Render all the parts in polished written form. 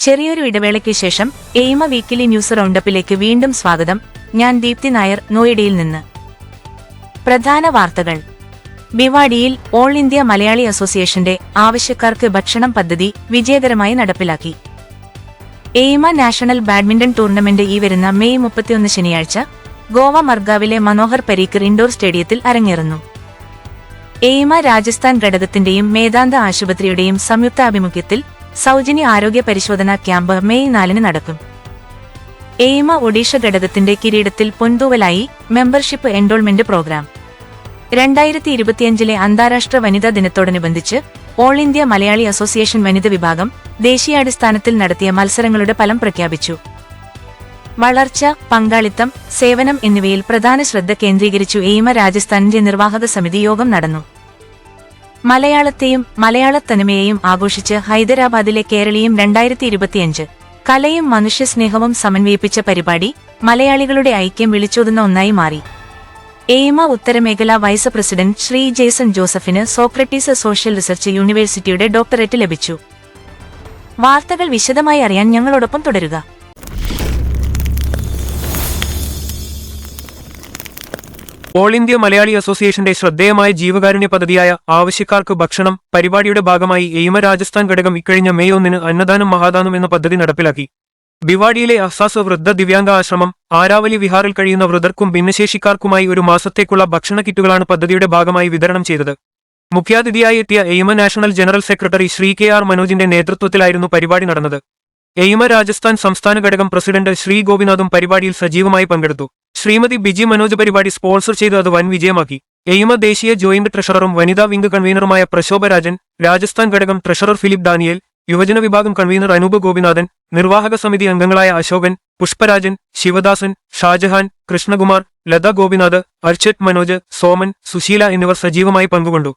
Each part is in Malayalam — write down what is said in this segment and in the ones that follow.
ചെറിയൊരു ഇടവേളയ്ക്ക് ശേഷം എയിമ വീക്കിലി ന്യൂസ് റൗണ്ടപ്പിലേക്ക് വീണ്ടും സ്വാഗതം. ഞാൻ ദീപ്തി നായർ, നോയിഡയിൽ നിന്ന്. പ്രധാന വാർത്തകൾ. ഭിവാഡിയിൽ ഓൾ ഇന്ത്യ മലയാളി അസോസിയേഷന്റെ ആവശ്യക്കാർക്ക് ഭക്ഷണം പദ്ധതി വിജയകരമായി നടപ്പിലാക്കി. എയിമ നാഷണൽ ബാഡ്മിന്റൺ ടൂർണമെന്റ് ഈ വരുന്ന മെയ് 31 ശനിയാഴ്ച ഗോവ മർഗാവിലെ മനോഹർ പരീക്കർ ഇൻഡോർ സ്റ്റേഡിയത്തിൽ അരങ്ങേറുന്നു. എയിമ രാജസ്ഥാൻ ഘടകത്തിന്റെയും മേദാന്ത ആശുപത്രിയുടെയും സംയുക്താഭിമുഖ്യത്തിൽ സൗജന്യ ആരോഗ്യ പരിശോധനാ ക്യാമ്പ് മെയ് 4 നടക്കും. എയിമ ഒഡീഷ ഘടകത്തിന്റെ കിരീടത്തിൽ പൊൻതൂവലായി മെമ്പർഷിപ്പ് എൻറോൾമെന്റ് പ്രോഗ്രാം. 2025 അന്താരാഷ്ട്ര വനിതാ ദിനത്തോടനുബന്ധിച്ച് ഓൾ ഇന്ത്യ മലയാളി അസോസിയേഷൻ വനിത വിഭാഗം ദേശീയാടിസ്ഥാനത്തിൽ നടത്തിയ മത്സരങ്ങളുടെ ഫലം പ്രഖ്യാപിച്ചു. വളർച്ച, പങ്കാളിത്തം, സേവനം എന്നിവയിൽ പ്രധാന ശ്രദ്ധ കേന്ദ്രീകരിച്ചു എയിമ രാജസ്ഥാനിന്റെ നിർവാഹക സമിതി യോഗം നടന്നു. മലയാളത്തെയും മലയാളത്തനിമയെയും ആഘോഷിച്ച് ഹൈദരാബാദിലെ കേരളീയം 2025 കലയും മനുഷ്യസ്നേഹവും സമന്വയിപ്പിച്ച പരിപാടി മലയാളികളുടെ ഐക്യം വിളിച്ചോതുന്ന ഒന്നായി മാറി. എയിമ ഉത്തരമേഖല വൈസ് പ്രസിഡന്റ് ശ്രീ ജേസൺ ജോസഫിന് സോക്രട്ടീസ് സോഷ്യൽ റിസർച്ച് യൂണിവേഴ്സിറ്റിയുടെ ഡോക്ടറേറ്റ് ലഭിച്ചു. വാർത്തകൾ വിശദമായി അറിയാൻ ഞങ്ങളോടൊപ്പം തുടരുക. ഓൾ ഇന്ത്യ മലയാളി അസോസിയേഷന്റെ ശ്രദ്ധേയമായ ജീവകാരുണ്യ പദ്ധതിയായ ആവശ്യക്കാർക്ക് ഭക്ഷണം പരിപാടിയുടെ ഭാഗമായി എയിമ രാജസ്ഥാൻ ഘടകം ഇക്കഴിഞ്ഞ മെയ് 1 അന്നദാനം മഹാദാനം എന്ന പദ്ധതി നടപ്പിലാക്കി. ഭിവാഡിയിലെ അഹ്സാസ് വൃദ്ധ ദിവ്യാംഗ ആശ്രമം, ആരാവലി വിഹാറിൽ കഴിയുന്ന വൃദ്ധർക്കും ഭിന്നശേഷിക്കാർക്കുമായി ഒരു മാസത്തേക്കുള്ള ഭക്ഷണ കിറ്റുകളാണ് പദ്ധതിയുടെ ഭാഗമായി വിതരണം ചെയ്തത്. മുഖ്യാതിഥിയായി എത്തിയ AIMA national general secretary Shri KR മനോജിന്റെ നേതൃത്വത്തിലായിരുന്നു പരിപാടി നടന്നത്. എയിമ രാജസ്ഥാൻ സംസ്ഥാന ഘടകം പ്രസിഡന്റ് ശ്രീ ഗോപിനാഥും പരിപാടിയിൽ സജീവമായി പങ്കെടുത്തു. ശ്രീമതി ബിജി മനോജ് പരിപാടി സ്പോൺസർ ചെയ്ത് അത് വൻ വിജയമാക്കി. എയിമ ദേശീയ ജോയിന്റ് ട്രഷററും വനിതാ വിംഗ് കൺവീനറുമായ പ്രശോഭ രാജൻ, രാജസ്ഥാൻ ഘടകം ട്രഷറർ ഫിലിപ്പ് ഡാനിയേൽ, യുവജന വിഭാഗം കൺവീനർ അനൂപ് ഗോപിനാഥൻ, നിർവാഹക സമിതി അംഗങ്ങളായ അശോകൻ, പുഷ്പരാജൻ, ശിവദാസൻ, ഷാജഹാൻ, കൃഷ്ണകുമാർ, ലത ഗോപിനാഥ്, അർച്ചത് മനോജ്, സോമൻ, സുശീല എന്നിവർ സജീവമായി പങ്കുകൊണ്ടു.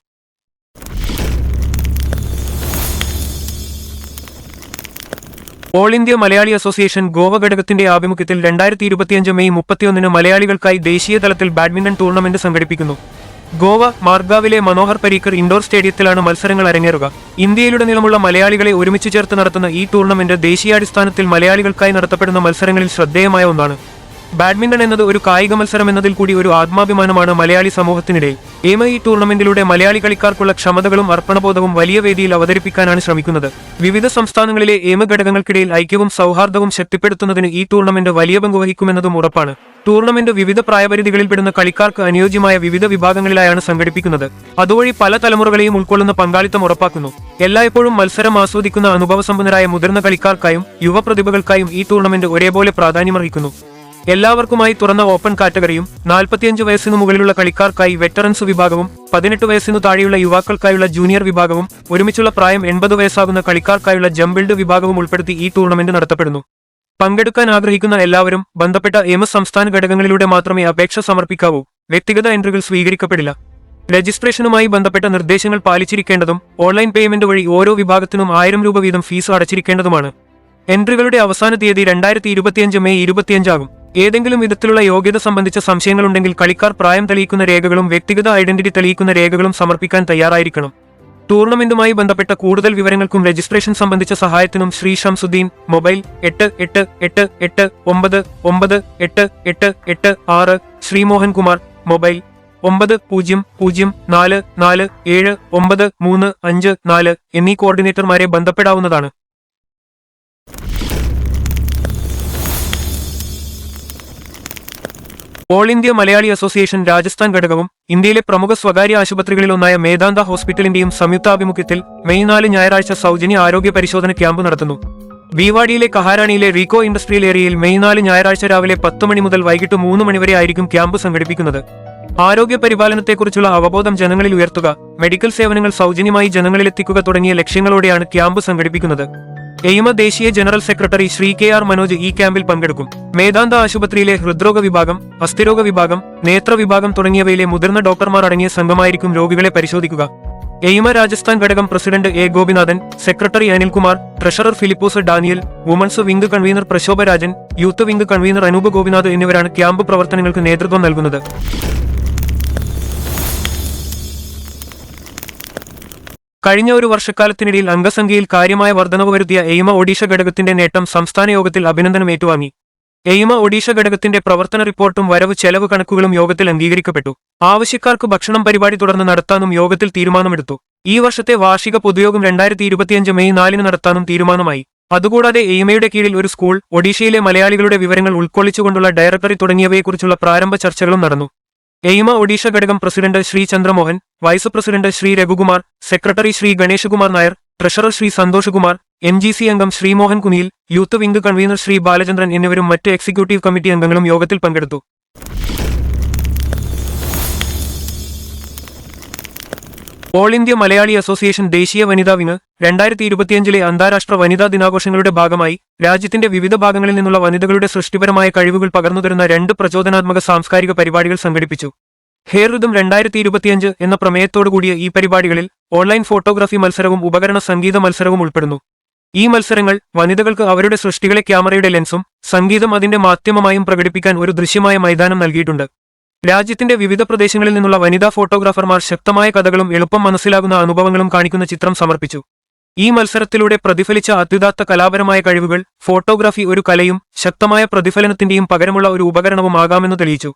All India Malayali Association Goa ഘടകത്തിന്റെ ആഭിമുഖ്യത്തിൽ 2025 മെയ് 31 മലയാളികൾക്കായി ദേശീയ തലത്തിൽ ബാഡ്മിന്റൺ ടൂർണമെന്റ് സംഘടിപ്പിക്കുന്നു. ഗോവ മാർഗാവിലെ മനോഹർ പരീക്കർ ഇൻഡോർ സ്റ്റേഡിയത്തിലാണ് മത്സരങ്ങൾ അരങ്ങേറുക. ഇന്ത്യയിലുടനീളമുള്ള മലയാളികളെ ഒരുമിച്ച് ചേർത്ത് നടത്തുന്ന ഈ ടൂർണമെന്റ് ദേശീയാടിസ്ഥാനത്തിൽ മലയാളികൾക്കായി നടത്തപ്പെടുന്ന മത്സരങ്ങളിൽ ശ്രദ്ധേയമായ ഒന്നാണ്. ബാഡ്മിന്റൺ എന്നത് ഒരു കായിക മത്സരം എന്നതിൽ കൂടി ഒരു ആത്മാഭിമാനമാണ് മലയാളി സമൂഹത്തിനിടയിൽ. എയിമ ഈ ടൂർണമെന്റിലൂടെ മലയാളി കളിക്കാർക്കുള്ള ക്ഷമതകളും അർപ്പണബോധവും വലിയ വേദിയിൽ അവതരിപ്പിക്കാനാണ് ശ്രമിക്കുന്നത്. വിവിധ സംസ്ഥാനങ്ങളിലെ എയിമ ഘടകങ്ങൾക്കിടയിൽ ഐക്യവും സൗഹാർദ്ദവും ശക്തിപ്പെടുത്തുന്നതിന് ഈ ടൂർണമെന്റ് വലിയ പങ്കുവഹിക്കുമെന്നതും ഉറപ്പാണ്. ടൂർണമെന്റ് വിവിധ പ്രായപരിധികളിൽപ്പെടുന്ന കളിക്കാർക്ക് അനുയോജ്യമായ വിവിധ വിഭാഗങ്ങളിലായാണ് സംഘടിപ്പിക്കുന്നത്. അതുവഴി പല തലമുറകളെയും ഉൾക്കൊള്ളുന്ന പങ്കാളിത്തം ഉറപ്പാക്കുന്നു. എല്ലായ്പ്പോഴും മത്സരം ആസ്വദിക്കുന്ന അനുഭവസമ്പന്നരായ മുതിർന്ന കളിക്കാർക്കായും യുവപ്രതിഭകൾക്കായും ഈ ടൂർണമെന്റ് ഒരേപോലെ പ്രാധാന്യമർഹിക്കുന്നു. എല്ലാവർക്കുമായി തുറന്ന ഓപ്പൺ കാറ്റഗറിയും 45 വയസ്സിനു മുകളിലുള്ള കളിക്കാർക്കായി വെറ്ററൻസ് വിഭാഗവും 18 വയസ്സിനു താഴെയുള്ള യുവാക്കൾക്കായുള്ള ജൂനിയർ വിഭാഗവും ഒരുമിച്ചുള്ള പ്രായം 80 വയസ്സാകുന്ന കളിക്കാർക്കായുള്ള ജംബിൾഡ് വിഭാഗവും ഉൾപ്പെടുത്തി ഈ ടൂർണമെന്റ് നടത്തപ്പെടുന്നു. പങ്കെടുക്കാൻ ആഗ്രഹിക്കുന്ന എല്ലാവരും ബന്ധപ്പെട്ട എയിമ സംസ്ഥാന ഘടകങ്ങളിലൂടെ മാത്രമേ അപേക്ഷ സമർപ്പിക്കാവൂ. വ്യക്തിഗത എൻട്രികൾ സ്വീകരിക്കപ്പെടില്ല. രജിസ്ട്രേഷനുമായി ബന്ധപ്പെട്ട നിർദ്ദേശങ്ങൾ പാലിച്ചിരിക്കേണ്ടതും ഓൺലൈൻ പേയ്മെന്റ് വഴി ഓരോ വിഭാഗത്തിനും 1000 രൂപ വീതം ഫീസ് അടച്ചിരിക്കേണ്ടതുമാണ്. എൻട്രികളുടെ അവസാന തീയതി 2025 മെയ് 25 ആകും. ഏതെങ്കിലും വിധത്തിലുള്ള യോഗ്യത സംബന്ധിച്ച സംശയങ്ങളുണ്ടെങ്കിൽ കളിക്കാർ പ്രായം തെളിയിക്കുന്ന രേഖകളും വ്യക്തിഗത ഐഡന്റിറ്റി തെളിയിക്കുന്ന രേഖകളും സമർപ്പിക്കാൻ തയ്യാറായിരിക്കണം. ടൂർണമെന്റുമായി ബന്ധപ്പെട്ട കൂടുതൽ വിവരങ്ങൾക്കും രജിസ്ട്രേഷൻ സംബന്ധിച്ച സഹായത്തിനും ശ്രീ ഷംസുദ്ദീൻ, മൊബൈൽ 8888888886, ശ്രീ മോഹൻകുമാർ, മൊബൈൽ 9004479354 എന്നീ കോർഡിനേറ്റർമാരെ ബന്ധപ്പെടാവുന്നതാണ്. All India Malayali association Rajasthan ഘടകവും ഇന്ത്യയിലെ പ്രമുഖ സ്വകാര്യ ആശുപത്രികളിലൊന്നായ മേദാന്ത ഹോസ്പിറ്റലിന്റെയും സംയുക്താഭിമുഖ്യത്തിൽ മെയ് 4 ഞായറാഴ്ച സൗജന്യ ആരോഗ്യ പരിശോധന ക്യാമ്പ് നടത്തുന്നു. ഭിവാഡിയിലെ കഹാരാണിയിലെ റീകോ ഇൻഡസ്ട്രിയൽ ഏരിയയിൽ മെയ് 4 ഞായറാഴ്ച രാവിലെ 10 മണി മുതൽ വൈകിട്ട് 3 മണി വരെ ആയിരിക്കും ക്യാമ്പ് സംഘടിപ്പിക്കുന്നത്. ആരോഗ്യ പരിപാലനത്തെക്കുറിച്ചുള്ള അവബോധം ജനങ്ങളിൽ ഉയർത്തുക, മെഡിക്കൽ സേവനങ്ങൾ സൗജന്യമായി ജനങ്ങളിലെത്തിക്കുക തുടങ്ങിയ ലക്ഷ്യങ്ങളോടെയാണ് ക്യാമ്പ് സംഘടിപ്പിക്കുന്നത്. എയിമ ദേശീയ general secretary Shri KR Manoj ഈ ക്യാമ്പിൽ പങ്കെടുക്കും. മേദാന്ത ആശുപത്രിയിലെ ഹൃദ്രോഗ വിഭാഗം, അസ്ഥിരോഗ വിഭാഗം, നേത്ര വിഭാഗം തുടങ്ങിയവയിലെ മുതിർന്ന ഡോക്ടർമാർ അടങ്ങിയ സംഘമായിരിക്കും രോഗികളെ പരിശോധിക്കുക. എയിമ രാജസ്ഥാൻ ഘടകം president A Gopinathan, secretary Anilkumar, treasurer Philipose Daniel, women's wing convener Prashobha Rajan, youth wing convener Anoop Gopinath എന്നിവരാണ് ക്യാമ്പ് പ്രവർത്തനങ്ങൾക്ക് നേതൃത്വം നൽകുന്നത്. കഴിഞ്ഞ ഒരു വർഷക്കാലത്തിനിടയിൽ അംഗസംഖ്യയിൽ കാര്യമായ വർധനവ് വരുത്തിയ എയിമ ഒഡീഷ ഘടകത്തിന്റെ നേട്ടം സംസ്ഥാന യോഗത്തിൽ അഭിനന്ദനം ഏറ്റുവാങ്ങി. എയിമ ഒഡീഷ ഘടകത്തിന്റെ പ്രവർത്തന റിപ്പോർട്ടും വരവ് ചെലവ് കണക്കുകളും യോഗത്തിൽ അംഗീകരിക്കപ്പെട്ടു. ആവശ്യക്കാർക്ക് ഭക്ഷണം പരിപാടി തുടർന്ന് നടത്താനും യോഗത്തിൽ തീരുമാനമെടുത്തു. ഈ വർഷത്തെ വാർഷിക പൊതുയോഗം 2025 മെയ് 4 നടത്താനും തീരുമാനമായി. അതുകൂടാതെ എയിമയുടെ കീഴിൽ ഒരു സ്കൂൾ, ഒഡീഷയിലെ മലയാളികളുടെ വിവരങ്ങൾ ഉൾക്കൊള്ളിച്ചുകൊണ്ടുള്ള ഡയറക്ടറി തുടങ്ങിയവയെക്കുറിച്ചുള്ള പ്രാരംഭ ചർച്ചകളും നടന്നു. എയിമ ഒഡീഷ ഘടകം president Shri Chandramohan, vice president Shri Raghukumar, secretary Shri Ganeshakumar Nair, treasurer Shri Santhoshakumar, MGC അംഗം Shri Mohan Kuniyil, youth wing convener Shri Balachandran എന്നിവരും മറ്റ് എക്സിക്യൂട്ടീവ് കമ്മിറ്റി അംഗങ്ങളും യോഗത്തിൽ പങ്കെടുത്തു. ഓൾ ഇന്ത്യ മലയാളി അസോസിയേഷൻ ദേശീയ വനിതാ വിങ് 2025 അന്താരാഷ്ട്ര വനിതാ ദിനാഘോഷങ്ങളുടെ ഭാഗമായി രാജ്യത്തിന്റെ വിവിധ ഭാഗങ്ങളിൽ നിന്നുള്ള വനിതകളുടെ സൃഷ്ടിപരമായ കഴിവുകൾ പകർന്നുതരുന്ന 2 പ്രചോദനാത്മക സാംസ്കാരിക പരിപാടികൾ സംഘടിപ്പിച്ചു. ഹെയർ റിതം 2025 എന്ന പ്രമേയത്തോടുകൂടിയ ഈ പരിപാടികളിൽ ഓൺലൈൻ ഫോട്ടോഗ്രാഫി മത്സരവും ഉപകരണ സംഗീത മത്സരവും ഉൾപ്പെടുന്നു. ഈ മത്സരങ്ങൾ വനിതകൾക്ക് അവരുടെ സൃഷ്ടികളെ ക്യാമറയുടെ ലെൻസും സംഗീതം അതിന്റെ മാധ്യമമായും പ്രകടിപ്പിക്കാൻ ഒരു ദൃശ്യമായ മൈതാനം നൽകിയിട്ടുണ്ട്. രാജ്യത്തിന്റെ വിവിധ പ്രദേശങ്ങളിൽ നിന്നുള്ള വനിതാ ഫോട്ടോഗ്രാഫർമാർ ശക്തമായ കഥകളും എളുപ്പം മനസ്സിലാകുന്ന അനുഭവങ്ങളും കാണിക്കുന്ന ചിത്രം സമർപ്പിച്ചു. ഈ മത്സരത്തിലൂടെ പ്രതിഫലിച്ച അത്യുദാത്ത കലാപരമായ കഴിവുകൾ ഫോട്ടോഗ്രാഫി ഒരു കലയും ശക്തമായ പ്രതിഫലനത്തിന്റെയും പകരമുള്ള ഒരു ഉപകരണവും ആകാമെന്ന് തെളിയിച്ചു.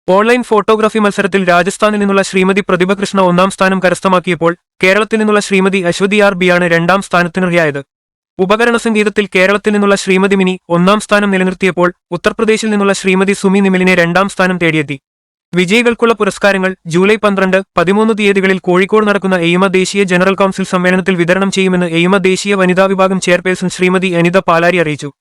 ഓൺലൈൻ ഫോട്ടോഗ്രാഫി മത്സരത്തിൽ രാജസ്ഥാനിൽ നിന്നുള്ള ശ്രീമതി പ്രതിഭകൃഷ്ണ 1ാം സ്ഥാനം കരസ്ഥമാക്കിയപ്പോൾ കേരളത്തിൽ നിന്നുള്ള ശ്രീമതി അശ്വതി RB ആണ് 2ാം സ്ഥാനത്തിനർഹയായത്. ഉപകരണ സംഗീതത്തിൽ കേരളത്തിൽ നിന്നുള്ള ശ്രീമതി മിനി 1ാം സ്ഥാനം നിലനിർത്തിയപ്പോൾ ഉത്തർപ്രദേശിൽ നിന്നുള്ള ശ്രീമതി സുമി നിമിലിനെ 2ാം സ്ഥാനം തേടിയെത്തി. വിജയികൾക്കുള്ള പുരസ്കാരങ്ങൾ ജൂലൈ 12, 13 തീയതികളിൽ കോഴിക്കോട് നടക്കുന്ന എയിമ ദേശീയ ജനറൽ കൗൺസിൽ സമ്മേളനത്തിൽ വിതരണം ചെയ്യുമെന്ന് എയിമ ദേശീയ വനിതാ വിഭാഗം ചെയർപേഴ്സൺ ശ്രീമതി അനിത പാലാരി അറിയിച്ചു.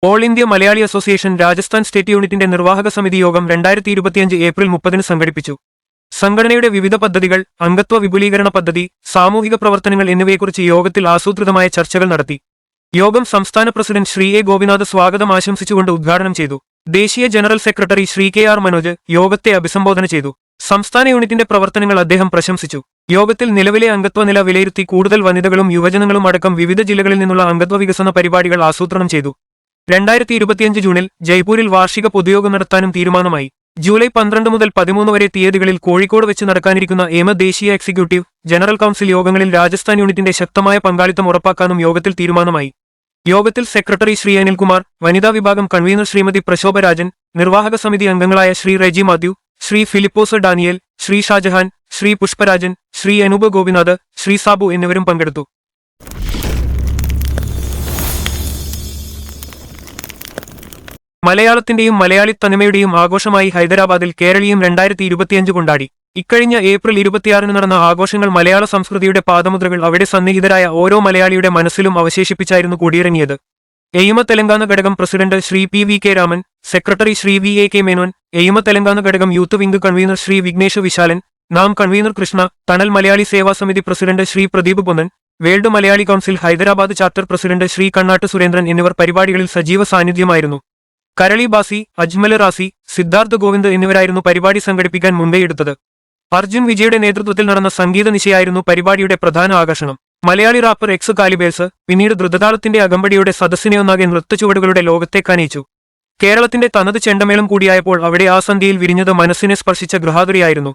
All India Malayali association Rajasthan state യൂണിറ്റിന്റെ നിർവാഹക സമിതി യോഗം 2025 ഏപ്രിൽ 30 സംഘടിപ്പിച്ചു. സംഘടനയുടെ വിവിധ പദ്ധതികൾ, അംഗത്വ വിപുലീകരണ പദ്ധതി, സാമൂഹിക പ്രവർത്തനങ്ങൾ എന്നിവയെക്കുറിച്ച് യോഗത്തിൽ ആസൂത്രിതമായ ചർച്ചകൾ നടത്തി. യോഗം സംസ്ഥാന പ്രസിഡന്റ് ശ്രീ എ ഗോപിനാഥ് സ്വാഗതം ആശംസിച്ചുകൊണ്ട് ഉദ്ഘാടനം ചെയ്തു. ദേശീയ general secretary Shri K R Manoj യോഗത്തെ അഭിസംബോധന ചെയ്തു. സംസ്ഥാന യൂണിറ്റിന്റെ പ്രവർത്തനങ്ങൾ അദ്ദേഹം പ്രശംസിച്ചു. യോഗത്തിൽ നിലവിലെ അംഗത്വ നില വിലയിരുത്തി കൂടുതൽ വനിതകളും യുവജനങ്ങളും അടക്കം വിവിധ ജില്ലകളിൽ നിന്നുള്ള അംഗത്വ വികസന പരിപാടികൾ ആസൂത്രണം ചെയ്തു. 2025 ജൂണിൽ ജയ്പൂരിൽ വാർഷിക പൊതുയോഗം നടത്താനും തീരുമാനമായി. ജൂലൈ 12 മുതൽ 13 വരെ തീയതികളിൽ കോഴിക്കോട് വെച്ച് നടക്കാനിരിക്കുന്ന ദേശീയ എക്സിക്യൂട്ടീവ്, ജനറൽ കൌൺസിൽ യോഗങ്ങളിൽ രാജസ്ഥാൻ യൂണിറ്റിന്റെ ശക്തമായ പങ്കാളിത്തം ഉറപ്പാക്കാനും യോഗത്തിൽ തീരുമാനമായി. യോഗത്തിൽ സെക്രട്ടറി ശ്രീ അനിൽകുമാർ, വനിതാ വിഭാഗം കൺവീനർ ശ്രീമതി പ്രശോഭ രാജൻ, നിർവാഹക സമിതി അംഗങ്ങളായ ശ്രീ റെജി മാത്യു, ശ്രീ ഫിലിപ്പോസ് ഡാനിയേൽ, ശ്രീ ഷാജഹാൻ, ശ്രീ പുഷ്പരാജൻ, ശ്രീ അനൂപ് ഗോപിനാഥ്, ശ്രീ സാബു എന്നിവരും പങ്കെടുത്തു. മലയാളത്തിന്റെയും മലയാളി തനിമയുടെയും ആഘോഷമായി ഹൈദരാബാദിൽ കേരളീയം 2025 കൊണ്ടാടി. ഇക്കഴിഞ്ഞ ഏപ്രിൽ 26 നടന്ന ആഘോഷങ്ങൾ മലയാള സംസ്കൃതിയുടെ പാദമുദ്രകൾ അവിടെ സന്നിഹിതരായ ഓരോ മലയാളിയുടെ മനസ്സിലും അവശേഷിപ്പിച്ചായിരുന്നു കൊടിയിറങ്ങിയത്. എയിമ തെലങ്കാന ഘടകം president Shri P V K Raman, secretary Shri V A K Menon, AIMA Telangana ഘടകം youth wing convener Shri Vignesh Vishalan, നാം convener Krishna, Thanal Malayali Seva Samiti president Shri Pradeep Ponnan, World Malayali Council Hyderabad chapter president Shri Kannatt Surendran എന്നിവർ പരിപാടികളിൽ സജീവ സാന്നിധ്യമായിരുന്നു. കരളി ബാസി, അജ്മൽ റാസി, സിദ്ധാർത്ഥ് ഗോവിന്ദ് എന്നിവരായിരുന്നു പരിപാടി സംഘടിപ്പിക്കാൻ മുൻകൈയെടുത്തത്. അർജുൻ വിജയുടെ നേതൃത്വത്തിൽ നടന്ന സംഗീത നിശയായിരുന്നു പരിപാടിയുടെ പ്രധാന ആകർഷണം. മലയാളി റാപ്പർ എക്സ് കാലിബേഴ്സ് പിന്നീട് ദ്രുതതാളത്തിന്റെ അകമ്പടിയുടെ സദസ്സിനെ ഒന്നാകെ നൃത്തച്ചുവടുകളുടെ ലോകത്തേക്കാനയിച്ചു. കേരളത്തിന്റെ തനത് ചെണ്ടമേളം കൂടിയായപ്പോൾ അവിടെ ആ സന്ധ്യയിൽ വിരിഞ്ഞത് മനസ്സിനെ സ്പർശിച്ച ഗൃഹാതുരിയായിരുന്നു.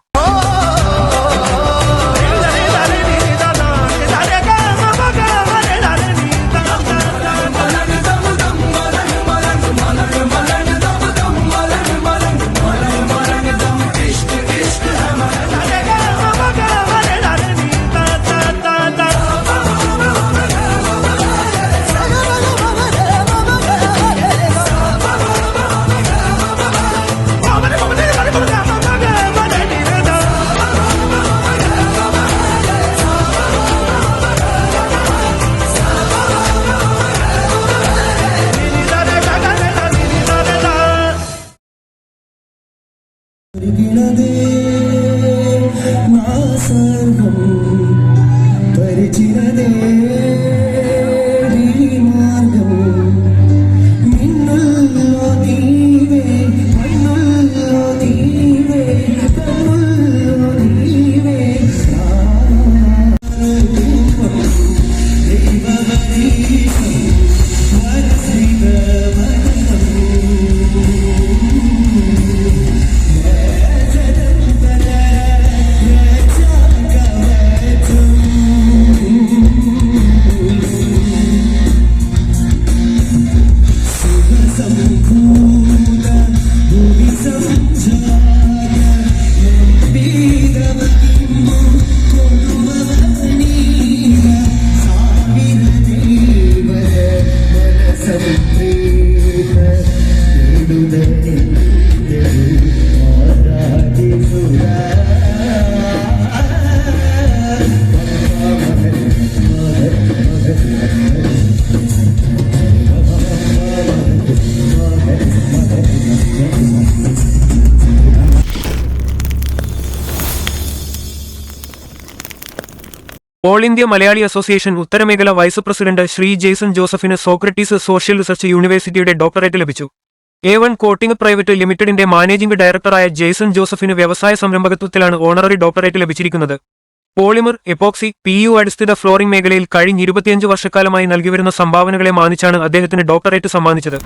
ഓൾ ഇന്ത്യ മലയാളി അസോസിയേഷൻ ഉത്തരമേഖല വൈസ് പ്രസിഡന്റ് ശ്രീ ജെയ്സൺ ജോസഫിന് സോക്രട്ടീസ് സോഷ്യൽ റിസർച്ച് യൂണിവേഴ്സിറ്റിയുടെ ഡോക്ടറേറ്റ് ലഭിച്ചു. A1 കോട്ടിംഗ് പ്രൈവറ്റ് ലിമിറ്റഡിന്റെ മാനേജിംഗ് ഡയറക്ടറായ ജെയ്സൺ ജോസഫിന് വ്യവസായ സംരംഭകത്വത്തിലാണ് ഓണററി ഡോക്ടറേറ്റ് ലഭിച്ചിരിക്കുന്നത്. പോളിമർ, എപ്പോക്സി, PU അടിസ്ഥിത ഫ്ലോറിംഗ് മേഖലയിൽ കഴിഞ്ഞ 25 വർഷക്കാലമായി നൽകിവരുന്ന സംഭാവനകളെ മാനിച്ചാണ് അദ്ദേഹത്തിന് ഡോക്ടറേറ്റ് സമ്മാനിച്ചത്.